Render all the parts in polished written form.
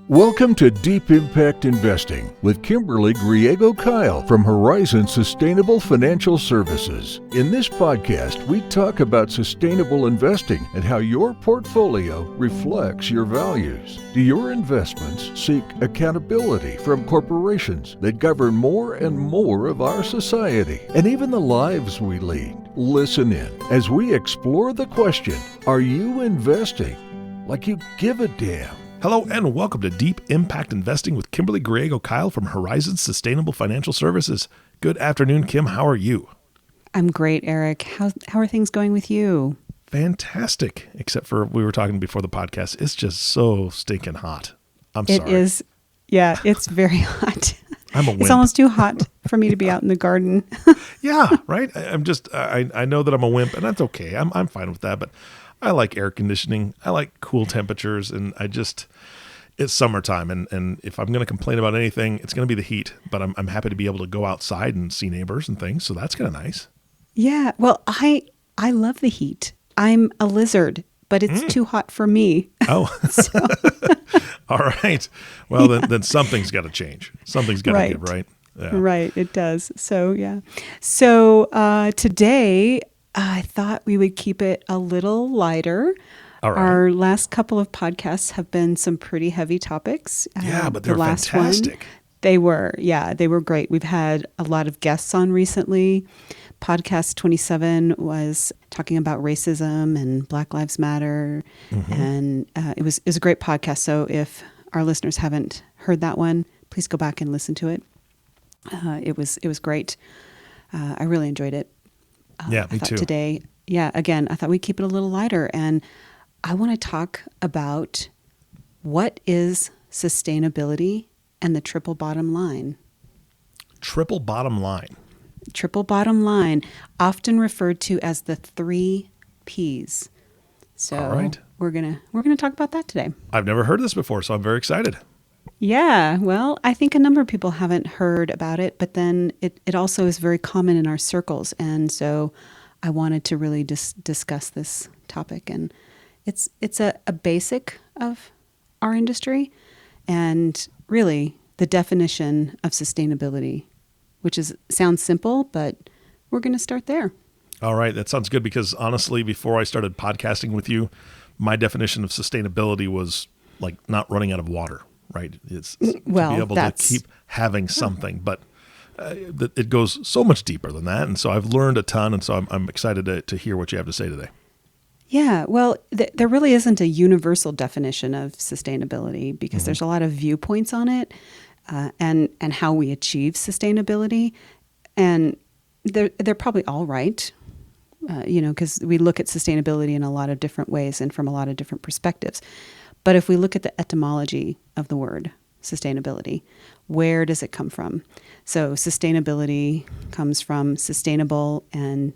Welcome to Deep Impact Investing with Kimberly Griego-Kiel from Horizon Sustainable Financial Services. In this podcast, we talk about sustainable investing and how your portfolio reflects your values. Do your investments seek accountability from corporations that govern more and more of our society and even the lives we lead? Listen in as we explore the question, are you investing like you give a damn? Hello and welcome to Deep Impact Investing with Kimberly Griego-Kiel from Horizon Sustainable Financial Services. Good afternoon, Kim. How are you? I'm great, Eric. How are things going with you? Fantastic. Except for we were talking before the podcast. It's just so stinking hot. I'm sorry. It is. Yeah, it's very hot. I'm a wimp. It's almost too hot for me to be out in the garden. Yeah, right? I know that I'm a wimp, and that's okay. I'm fine with that, but I like air conditioning. I like cool temperatures, and it's summertime. And if I'm going to complain about anything, it's going to be the heat. But I'm happy to be able to go outside and see neighbors and things. So that's kind of nice. Yeah. Well, I love the heat. I'm a lizard, but it's too hot for me. Oh, all right. Well, then something's got to change. Something's got to give, right? Yeah. Right. It does. So, yeah. So today, I thought we would keep it a little lighter. All right. Our last couple of podcasts have been some pretty heavy topics. Yeah, but they're fantastic. They were great. We've had a lot of guests on recently. Podcast 27 was talking about racism and Black Lives Matter. Mm-hmm. And it was a great podcast. So if our listeners haven't heard that one, please go back and listen to it. It was great. I really enjoyed it. Yeah, me too. Today, again, I thought we'd keep it a little lighter. And I want to talk about what is sustainability and the triple bottom line. Triple bottom line. Triple bottom line, often referred to as the 3 Ps. So all right. we're gonna talk about that today. I've never heard this before, so I'm very excited. Yeah, well, I think a number of people haven't heard about it, but then it also is very common in our circles. And so I wanted to really discuss this topic. And it's a basic of our industry and really the definition of sustainability, which sounds simple, but we're going to start there. All right, that sounds good because honestly, before I started podcasting with you, my definition of sustainability was like not running out of water. Right. It's to be able to keep having something, but it goes so much deeper than that. And so I've learned a ton. And so I'm excited to hear what you have to say today. Yeah, well, there really isn't a universal definition of sustainability because there's a lot of viewpoints on it and how we achieve sustainability. And they're probably all right, because we look at sustainability in a lot of different ways and from a lot of different perspectives. But if we look at the etymology of the word sustainability, where does it come from? So sustainability comes from sustainable and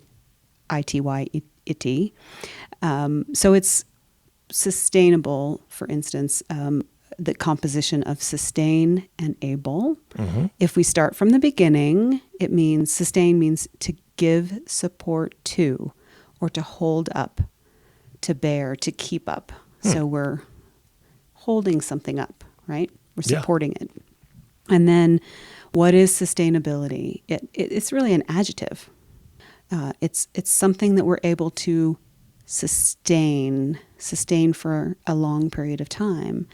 ity. So it's sustainable, for instance, the composition of sustain and able. Mm-hmm. If we start from the beginning, it means sustain means to give support to or to hold up, to bear, to keep up. So we're holding something up, right? We're supporting it. And then what is sustainability? It's really an adjective. It's something that we're able to sustain for a long period of time.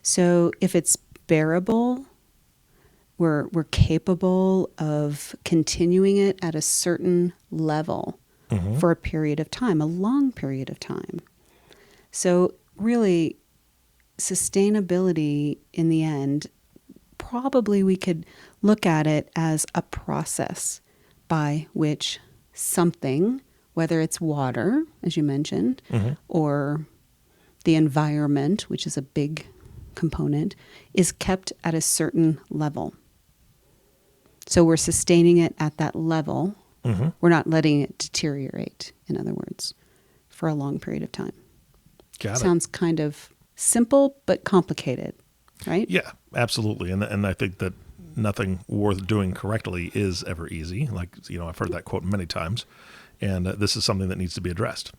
So if it's bearable, we're capable of continuing it at a certain level for a period of time, a long period of time. So really, sustainability in the end, probably we could look at it as a process by which something, whether it's water, as you mentioned, or the environment, which is a big component, is kept at a certain level. So we're sustaining it at that level. We're not letting it deteriorate, in other words, for a long period of time. Got it. Sounds kind of simple, but complicated, right? Yeah, absolutely. And I think that nothing worth doing correctly is ever easy. Like, I've heard that quote many times, and this is something that needs to be addressed.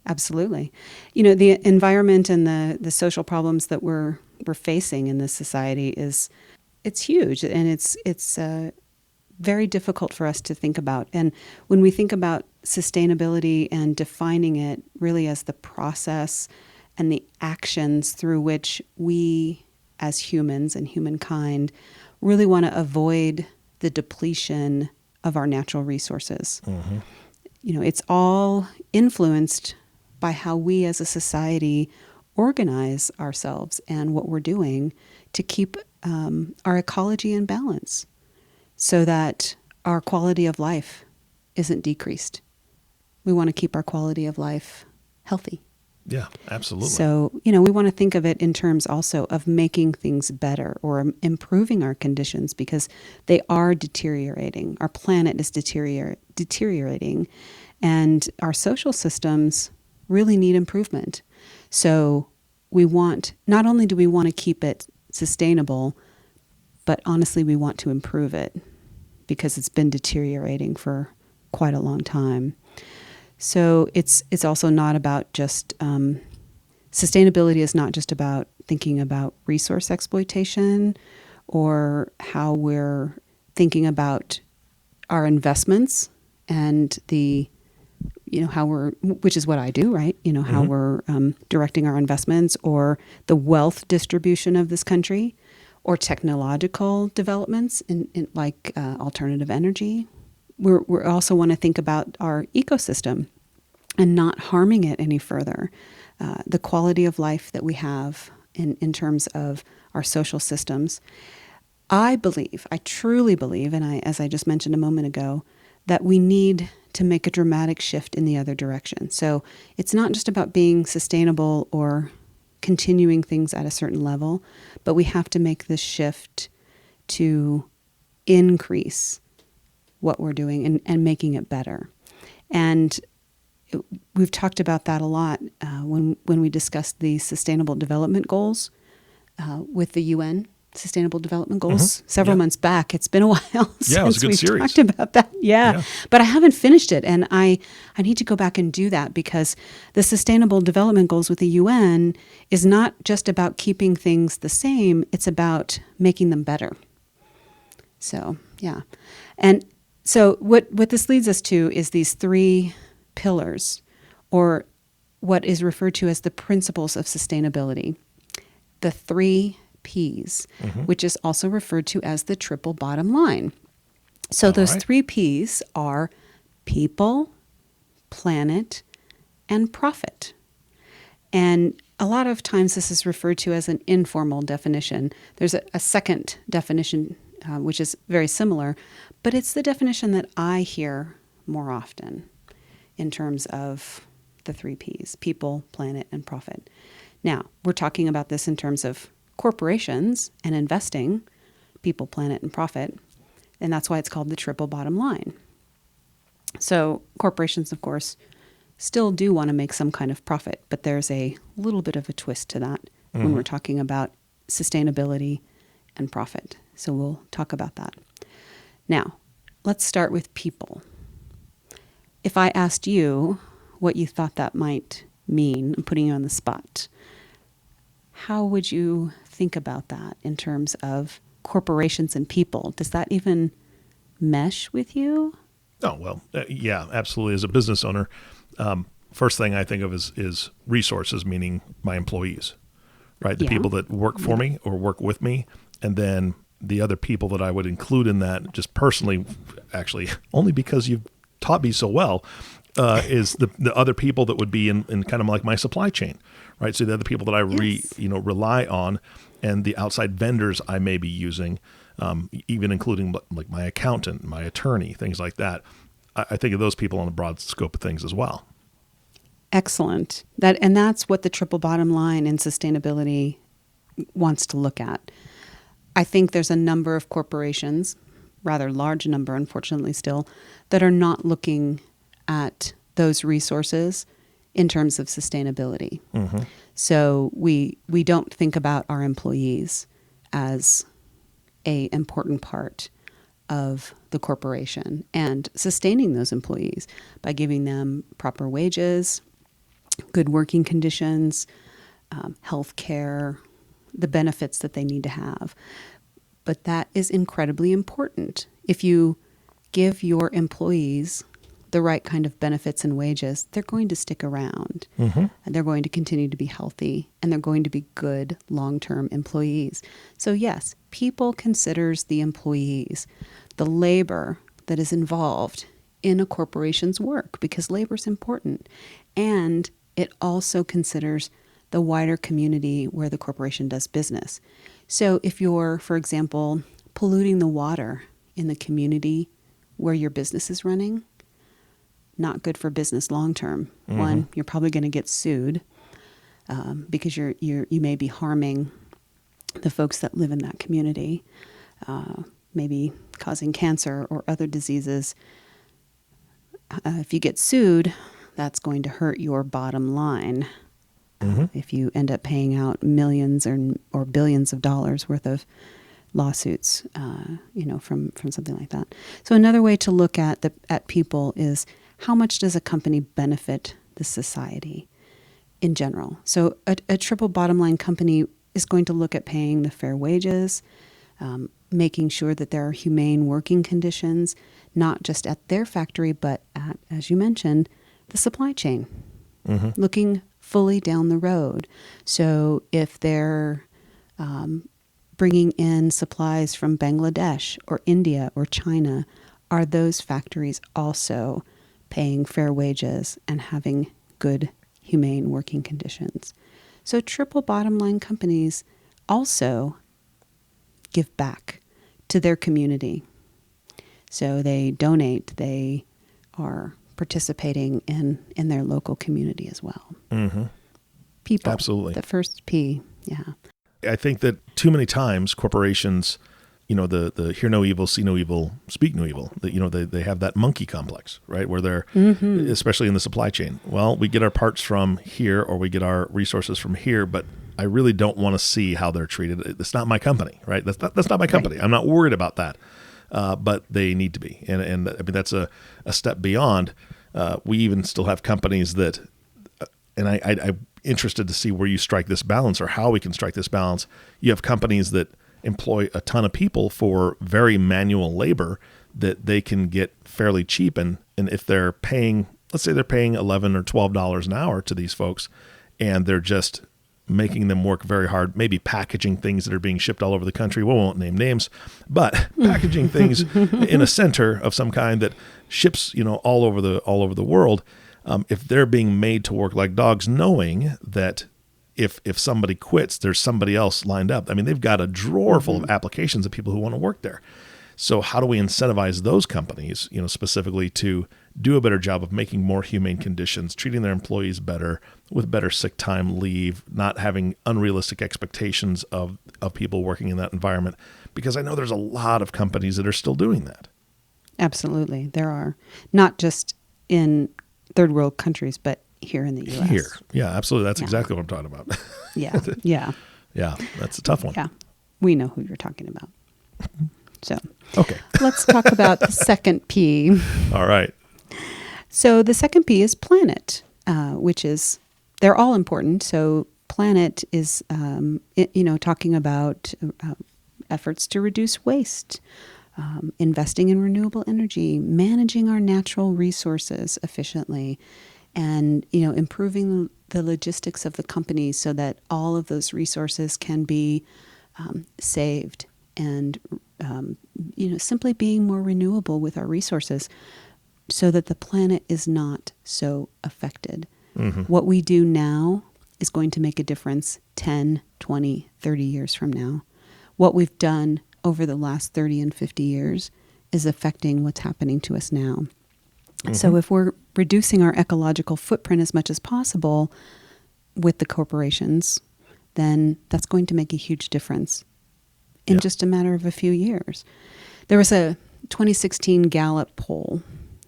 Absolutely. The environment and the social problems that we're we're facing in this society it's huge, and it's very difficult for us to think about. And when we think about sustainability and defining it really as the process and the actions through which we as humans and humankind really want to avoid the depletion of our natural resources. Mm-hmm. It's all influenced by how we as a society organize ourselves and what we're doing to keep our ecology in balance so that our quality of life isn't decreased. We want to keep our quality of life healthy. Yeah, absolutely. So, we want to think of it in terms also of making things better or improving our conditions because they are deteriorating. Our planet is deteriorating, and our social systems really need improvement. So not only do we want to keep it sustainable, but honestly, we want to improve it because it's been deteriorating for quite a long time. So it's also not about just, sustainability is not just about thinking about resource exploitation or how we're thinking about our investments and which is what I do, right? How we're directing our investments or the wealth distribution of this country or technological developments in like alternative energy. We also want to think about our ecosystem and not harming it any further. The quality of life that we have in terms of our social systems. I truly believe, and as I just mentioned a moment ago, that we need to make a dramatic shift in the other direction. So it's not just about being sustainable or continuing things at a certain level, but we have to make this shift to increase what we're doing and making it better. And we've talked about that a lot when we discussed the Sustainable Development Goals with the UN Sustainable Development Goals several months back. It's been a while since we've talked about that. Yeah, but I haven't finished it, and I need to go back and do that because the Sustainable Development Goals with the UN is not just about keeping things the same, it's about making them better. So, yeah. And so what this leads us to is these 3 pillars, or what is referred to as the principles of sustainability. The 3 P's, which is also referred to as the triple bottom line. So those 3 P's are people, planet, and profit. And a lot of times this is referred to as an informal definition. There's a second definition, which is very similar, but it's the definition that I hear more often in terms of the 3 P's, people, planet, and profit. Now, we're talking about this in terms of corporations and investing, people, planet, and profit. And that's why it's called the triple bottom line. So corporations, of course, still do want to make some kind of profit, but there's a little bit of a twist to that when we're talking about sustainability and profit. So we'll talk about that. Now, let's start with people. If I asked you what you thought that might mean, I'm putting you on the spot, how would you think about that in terms of corporations and people? Does that even mesh with you? Oh, well, yeah, absolutely. As a business owner, first thing I think of is resources, meaning my employees, right? The people that work for me or work with me. And then the other people that I would include in that, just personally, actually, only because you've taught me so well, is the other people that would be in kind of like my supply chain, right? So the other people that I rely on, and the outside vendors I may be using, even including like my accountant, my attorney, things like that. I think of those people on a broad scope of things as well. Excellent. That's what the triple bottom line in sustainability wants to look at. I think there's a number of corporations, rather large number, unfortunately still, that are not looking at those resources in terms of sustainability. Mm-hmm. So we don't think about our employees as an important part of the corporation and sustaining those employees by giving them proper wages, good working conditions, health care, the benefits that they need to have. But that is incredibly important. If you give your employees the right kind of benefits and wages, they're going to stick around. And they're going to continue to be healthy, and they're going to be good long-term employees. So yes, people considers the employees, the labor that is involved in a corporation's work, because labor is important. And it also considers the wider community where the corporation does business. So if you're, for example, polluting the water in the community where your business is running, not good for business long term. One, you're probably going to get sued because you may be harming the folks that live in that community, maybe causing cancer or other diseases. If you get sued, that's going to hurt your bottom line. If you end up paying out millions or billions of dollars worth of lawsuits, from something like that. So another way to look at people is, how much does a company benefit the society in general? So a triple bottom line company is going to look at paying the fair wages, making sure that there are humane working conditions, not just at their factory, but at, as you mentioned, the supply chain, looking fully down the road. So if they're bringing in supplies from Bangladesh or India or China, are those factories also paying fair wages and having good, humane working conditions? So triple bottom line companies also give back to their community. So they donate, they are participating in their local community as well. People. Absolutely. The first P, yeah. I think that too many times corporations, the hear no evil, see no evil, speak no evil, that, they have that monkey complex, right? Where they're, especially in the supply chain. Well, we get our parts from here, or we get our resources from here, but I really don't want to see how they're treated. It's not my company, right? That's not my company. Right. I'm not worried about that. But they need to be. And I mean, that's a step beyond. We even still have companies that, and I'm interested to see where you strike this balance, or how we can strike this balance. You have companies that employ a ton of people for very manual labor that they can get fairly cheap. And if they're paying, let's say they're paying $11 or $12 an hour to these folks, and they're just making them work very hard, maybe packaging things that are being shipped all over the country. We won't name names, but packaging things in a center of some kind that ships, all over the world. If they're being made to work like dogs, knowing that if somebody quits, there's somebody else lined up. I mean, they've got a drawer full of applications of people who want to work there. So how do we incentivize those companies, specifically to do a better job of making more humane conditions, treating their employees better, with better sick time leave, not having unrealistic expectations of people working in that environment? Because I know there's a lot of companies that are still doing that. Absolutely. There are. Not just in third world countries, but here in the U.S. Here. Yeah, absolutely. That's exactly what I'm talking about. Yeah. Yeah, that's a tough one. Yeah. We know who you're talking about. So, okay. Let's talk about the second P. All right. So the second P is planet, which is, they're all important. So planet is, talking about efforts to reduce waste, investing in renewable energy, managing our natural resources efficiently, and, improving the logistics of the company so that all of those resources can be saved, and, simply being more renewable with our resources so that the planet is not so affected. What we do now is going to make a difference 10, 20, 30 years from now. What we've done over the last 30 and 50 years is affecting what's happening to us now. So if we're reducing our ecological footprint as much as possible with the corporations, then that's going to make a huge difference in just a matter of a few years. There was a 2016 Gallup poll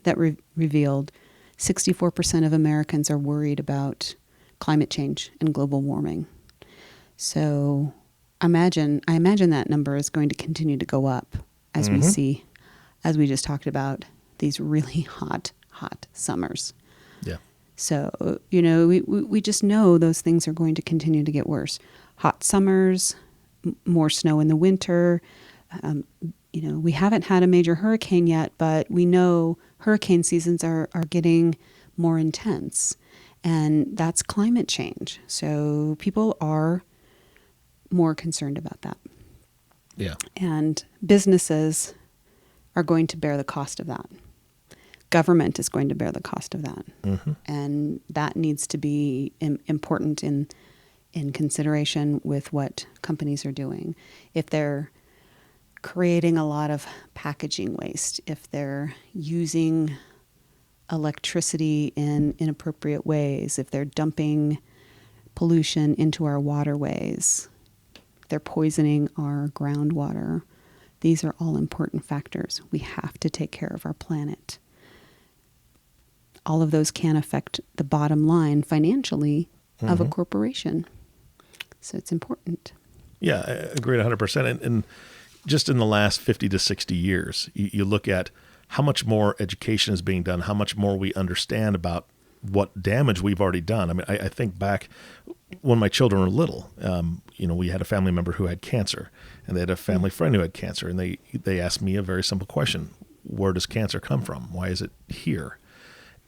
that revealed 64% of Americans are worried about climate change and global warming. So I imagine that number is going to continue to go up as we see, as we just talked about, these really hot summers. Yeah. So, we just know those things are going to continue to get worse. hot summers, more snow in the winter. We haven't had a major hurricane yet, but we know hurricane seasons are getting more intense, and that's climate change. So people are more concerned about that. Yeah. And businesses are going to bear the cost of that. Government is going to bear the cost of that. Mm-hmm. And that needs to be important in consideration with what companies are doing. If they're creating a lot of packaging waste, if they're using electricity in inappropriate ways, if they're dumping pollution into our waterways, they're poisoning our groundwater. These are all important factors. We have to take care of our planet. All of those can affect the bottom line financially of a corporation. So it's important. Yeah, I agree 100%. And just in the last 50 to 60 years, you look at how much more education is being done, how much more we understand about what damage we've already done. I mean, I think back when my children were little, we had a family member who had cancer, and they had a family friend who had cancer, and they asked me a very simple question: where does cancer come from? Why is it here?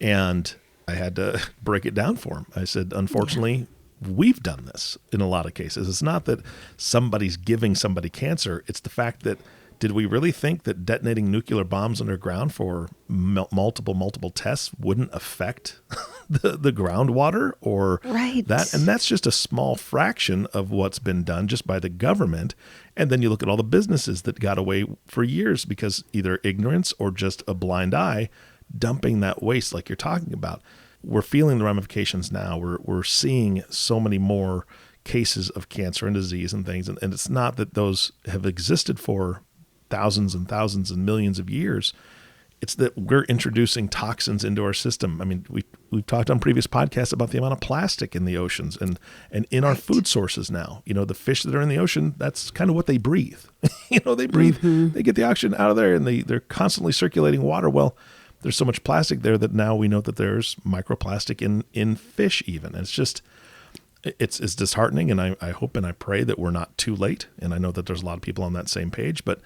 And I had to break it down for them. I said, unfortunately, we've done this in a lot of cases. It's not that somebody's giving somebody cancer. It's the fact that, did we really think that detonating nuclear bombs underground for multiple tests wouldn't affect the groundwater or that? And that's just a small fraction of what's been done just by the government. And then you look at all the businesses that got away for years because either ignorance or just a blind eye, dumping that waste like you're talking about. We're feeling the ramifications now. We're seeing so many more cases of cancer and disease and things. And it's not that those have existed for thousands and thousands and millions of years. It's that we're introducing toxins into our system. I mean, we've talked on previous podcasts about the amount of plastic in the oceans and in our food sources now. The fish that are in the ocean, that's kind of what they breathe. They breathe, they get the oxygen out of there, and they're constantly circulating water. Well, there's so much plastic there that now we know that there's microplastic in fish even. And it's disheartening, and I hope and I pray that we're not too late. And I know that there's a lot of people on that same page, but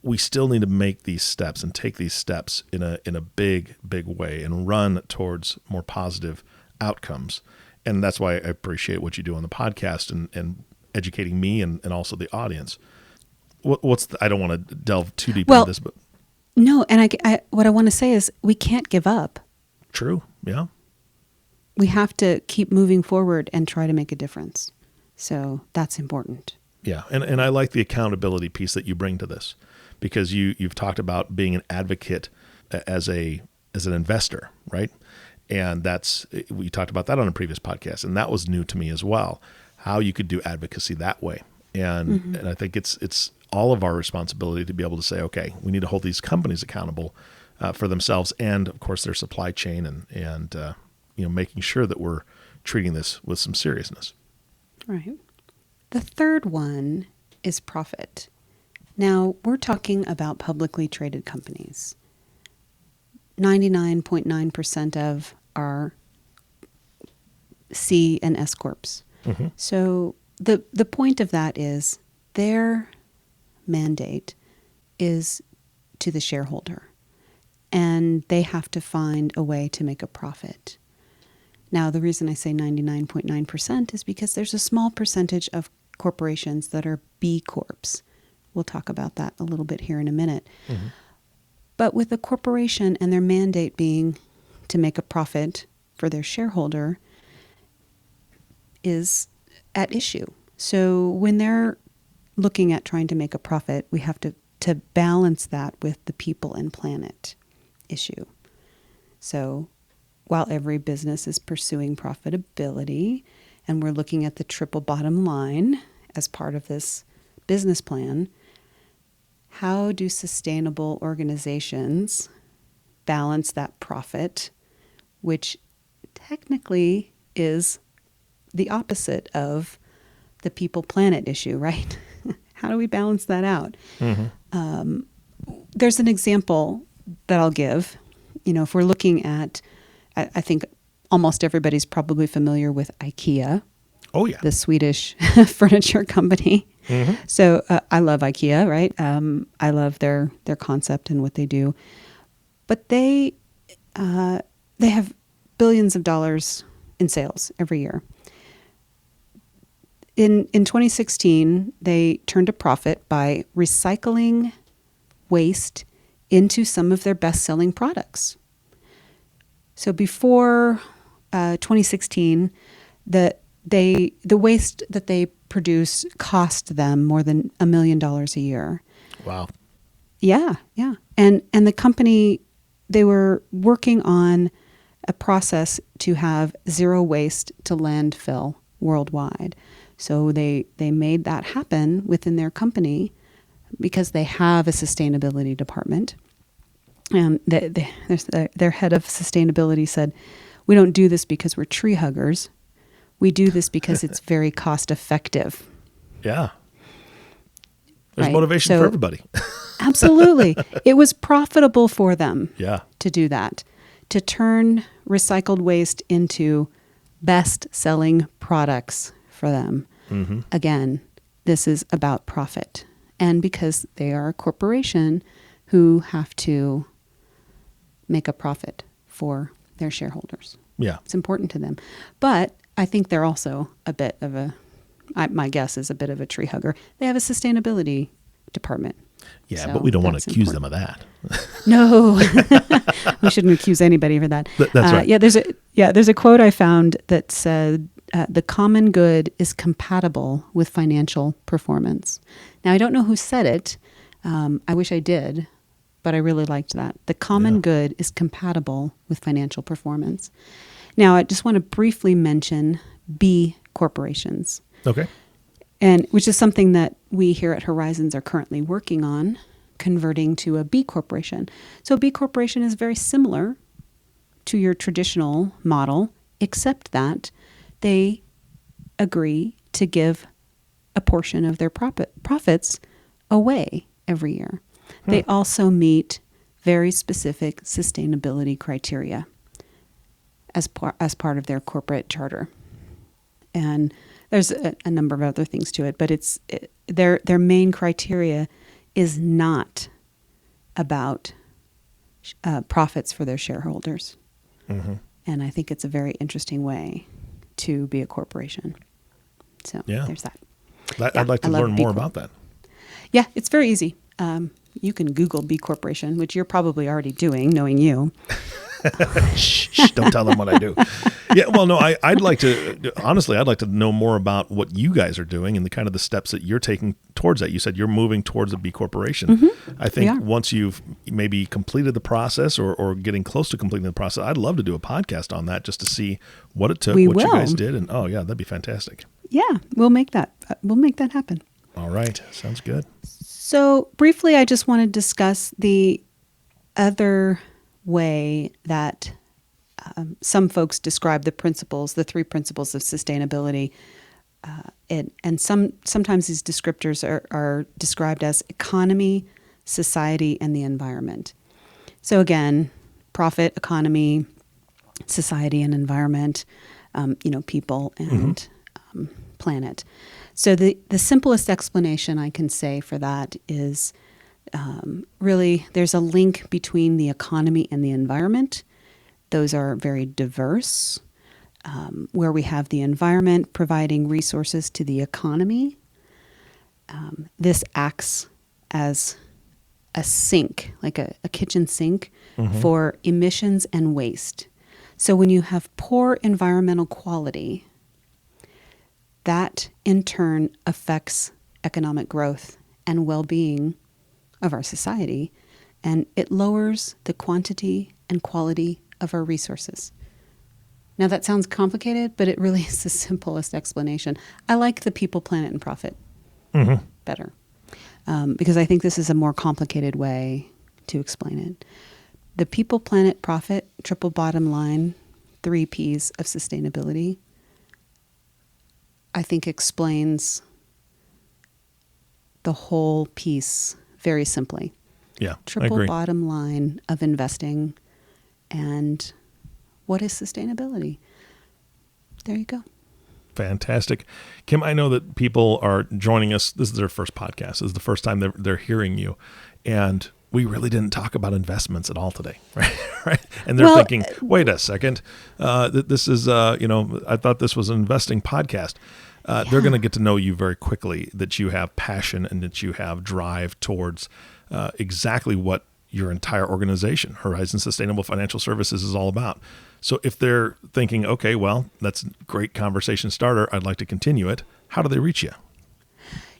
we still need to make these steps and take these steps in a big way and run towards more positive outcomes. And that's why I appreciate what you do on the podcast and educating me and also the audience. I don't want to delve too deep into this, but no. And I what I want to say is we can't give up. True. Yeah. We have to keep moving forward and try to make a difference. So that's important. Yeah. And I like the accountability piece that you bring to this, because you've talked about being an advocate as an investor, right? And we talked about that on a previous podcast, and that was new to me as well, how you could do advocacy that way. And I think it's all of our responsibility to be able to say, okay, we need to hold these companies accountable for themselves and, of course, their supply chain and making sure that we're treating this with some seriousness. Right. The third one is profit. Now, we're talking about publicly traded companies. 99.9% of our C and S corps. Mm-hmm. So the point of that is their mandate is to the shareholder, and they have to find a way to make a profit. Now, the reason I say 99.9% is because there's a small percentage of corporations that are B Corps. We'll talk about that a little bit here in a minute. Mm-hmm. But with a corporation and their mandate being to make a profit for their shareholder is at issue. So when they're looking at trying to make a profit, we have to balance that with the people and planet issue. So while every business is pursuing profitability, and we're looking at the triple bottom line as part of this business plan, how do sustainable organizations balance that profit, which technically is the opposite of the people-planet issue, right? How do we balance that out? Mm-hmm. There's an example that I'll give. If we're looking at, I think almost everybody's probably familiar with Ikea. Oh, yeah. The Swedish furniture company. Mm-hmm. So I love Ikea, right? I love their concept and what they do. But they have billions of dollars in sales every year. In 2016, they turned a profit by recycling waste into some of their best-selling products. So before 2016, the waste that they produce cost them more than $1 million a year. Wow. Yeah. And the company, they were working on a process to have zero waste to landfill worldwide. So they made that happen within their company because they have a sustainability department. And their head of sustainability said, "We don't do this because we're tree huggers. We do this because it's very cost effective." Yeah. There's motivation for everybody. Absolutely. It was profitable for them to do that, to turn recycled waste into best-selling products for them. Mm-hmm. Again, this is about profit. And because they are a corporation who have to make a profit for their shareholders. Yeah. It's important to them. But I think they're also a bit of my guess is a bit of a tree hugger. They have a sustainability department. Yeah, so but we don't want to accuse them of that. No, we shouldn't accuse anybody for that. That's right. There's a quote I found that said, "The common good is compatible with financial performance." Now, I don't know who said it. I wish I did, but I really liked that. The common good is compatible with financial performance. Now, I just want to briefly mention B corporations. Okay. And which is something that we here at Horizons are currently working on, converting to a B corporation. So a B corporation is very similar to your traditional model, except that they agree to give a portion of their profits away every year. They also meet very specific sustainability criteria as part of their corporate charter. And there's a number of other things to it, but their main criteria is not about profits for their shareholders. Mm-hmm. And I think it's a very interesting way to be a corporation. So there's that. I'd like to learn more about that. Yeah, it's very easy. You can Google B Corporation, which you're probably already doing, knowing you. Shh, don't tell them what I do. Yeah, well, no, I'd like to know more about what you guys are doing and the kind of the steps that you're taking towards that. You said you're moving towards a B corporation. Mm-hmm. I think once you've maybe completed the process or getting close to completing the process, I'd love to do a podcast on that just to see what it took, you guys did. And that'd be fantastic. Yeah, we'll make that happen. All right. Sounds good. So briefly, I just want to discuss the other way that some folks describe the 3 principles of sustainability. And sometimes these descriptors are described as economy, society, and the environment. So again, profit, economy, society, and environment, people and planet. So the simplest explanation I can say for that is really there's a link between the economy and the environment. Those are very diverse, where we have the environment providing resources to the economy. This acts as a sink, like a kitchen sink, for emissions and waste. So when you have poor environmental quality, that in turn affects economic growth and well-being of our society, and it lowers the quantity and quality of our resources. Now that sounds complicated, but it really is the simplest explanation. I like the people, planet, and profit better, because I think this is a more complicated way to explain it. The people, planet, profit, triple bottom line, 3 Ps of sustainability, I think explains the whole piece very simply. Yeah, triple bottom line of investing. And what is sustainability? There you go. Fantastic. Kim, I know that people are joining us. This is their first podcast. This is the first time they're hearing you. And we really didn't talk about investments at all today, right? And they're thinking, wait a second, this is, I thought this was an investing podcast. They're going to get to know you very quickly, that you have passion and that you have drive towards exactly what your entire organization, Horizon Sustainable Financial Services, is all about. So if they're thinking, okay, well, that's a great conversation starter, I'd like to continue it, how do they reach you?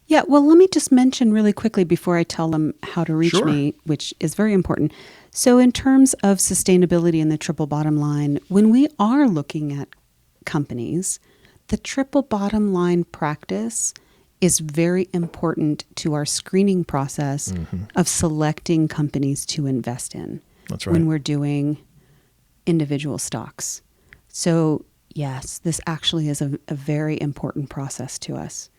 Yeah, well, let me just mention really quickly before I tell them how to reach me, which is very important. So in terms of sustainability and the triple bottom line, when we are looking at companies, the triple bottom line practice is very important to our screening process of selecting companies to invest in. That's right. When we're doing individual stocks. So yes, this actually is a very important process to us.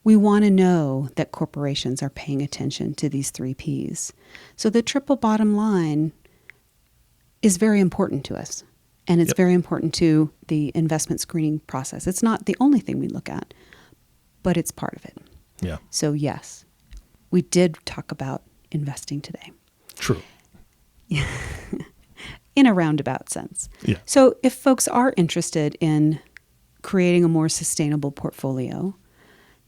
We want to know that corporations are paying attention to these 3 Ps. So the triple bottom line is very important to us. And it's very important to the investment screening process. It's not the only thing we look at, but it's part of it. Yeah. So yes, we did talk about investing today. True. In a roundabout sense. Yeah. So if folks are interested in creating a more sustainable portfolio,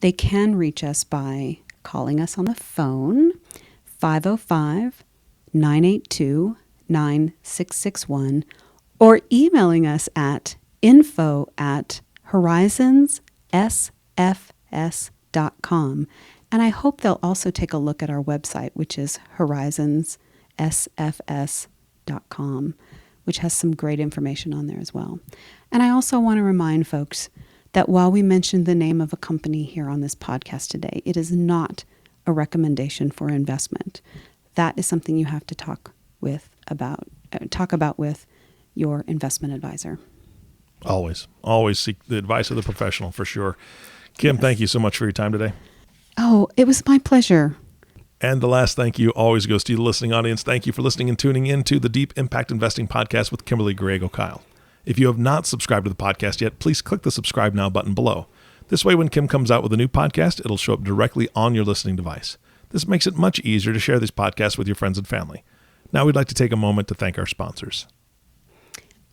they can reach us by calling us on the phone, 505-982-9661, or emailing us at info@horizonssfs.com. And I hope they'll also take a look at our website, which is horizonssfs.com, which has some great information on there as well. And I also want to remind folks that while we mentioned the name of a company here on this podcast today, it is not a recommendation for investment. That is something you have to talk about with your investment advisor. Always seek the advice of the professional, for sure. Kim, thank you so much for your time today. Oh, it was my pleasure. And the last thank you always goes to the listening audience. Thank you for listening and tuning in to the Deep Impact Investing Podcast with Kimberly Griego-Kiel. If you have not subscribed to the podcast yet, please click the subscribe now button below. This way, when Kim comes out with a new podcast, it'll show up directly on your listening device. This makes it much easier to share these podcasts with your friends and family. Now we'd like to take a moment to thank our sponsors.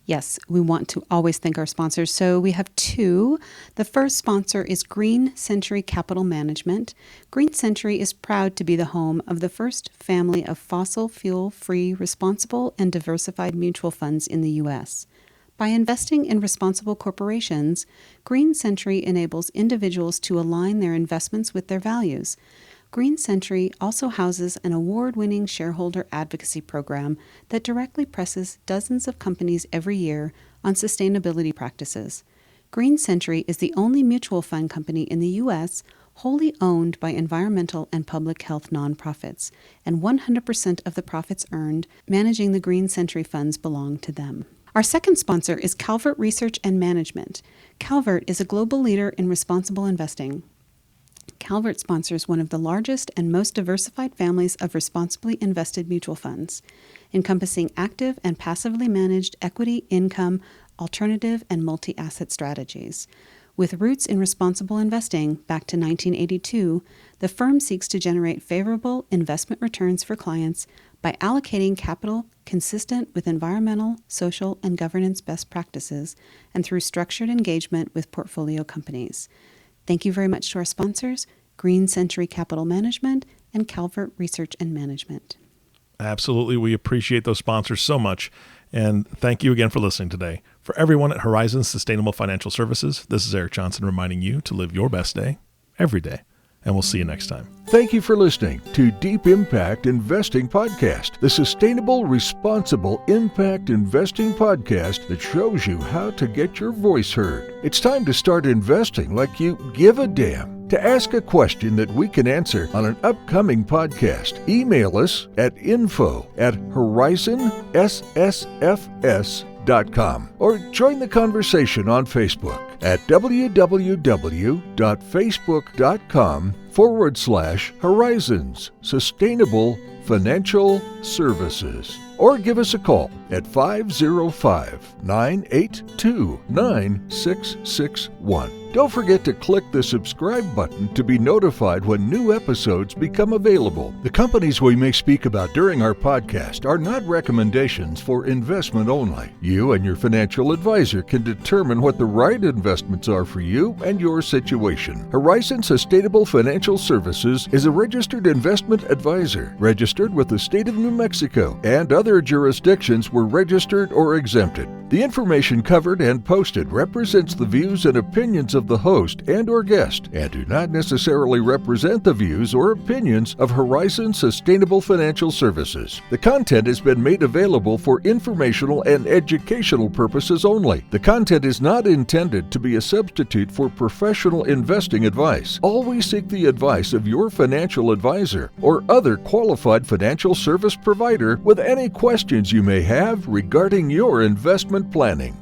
Yes, we want to always thank our sponsors. So we have 2. The first sponsor is Green Century Capital Management. Green Century is proud to be the home of the first family of fossil fuel-free, responsible, and diversified mutual funds in the U.S. By investing in responsible corporations, Green Century enables individuals to align their investments with their values. Green Century also houses an award-winning shareholder advocacy program that directly presses dozens of companies every year on sustainability practices. Green Century is the only mutual fund company in the U.S. wholly owned by environmental and public health nonprofits, and 100% of the profits earned managing the Green Century funds belong to them. Our second sponsor is Calvert Research and Management. Calvert is a global leader in responsible investing. Calvert sponsors one of the largest and most diversified families of responsibly invested mutual funds, encompassing active and passively managed equity, income, alternative, and multi-asset strategies. With roots in responsible investing back to 1982, the firm seeks to generate favorable investment returns for clients by allocating capital consistent with environmental, social, and governance best practices and through structured engagement with portfolio companies. Thank you very much to our sponsors, Green Century Capital Management and Calvert Research and Management. Absolutely. We appreciate those sponsors so much. And thank you again for listening today. For everyone at Horizon Sustainable Financial Services, this is Eric Johnson reminding you to live your best day every day. And we'll see you next time. Thank you for listening to Deep Impact Investing Podcast, the sustainable, responsible impact investing podcast that shows you how to get your voice heard. It's time to start investing like you give a damn. To ask a question that we can answer on an upcoming podcast, email us at info@horizonssfs.com or join the conversation on Facebook at www.facebook.com/Horizons Sustainable Financial Services. Or give us a call at 505-982-9661. Don't forget to click the subscribe button to be notified when new episodes become available. The companies we may speak about during our podcast are not recommendations for investment only. You and your financial advisor can determine what the right investments are for you and your situation. Horizon Sustainable Financial Services is a registered investment advisor, registered with the state of New Mexico, and other jurisdictions were registered or exempted. The information covered and posted represents the views and opinions of the host and or guest and do not necessarily represent the views or opinions of Horizon Sustainable Financial Services. The content has been made available for informational and educational purposes only. The content is not intended to be a substitute for professional investing advice. Always seek the advice of your financial advisor or other qualified financial service provider with any questions you may have regarding your investment planning.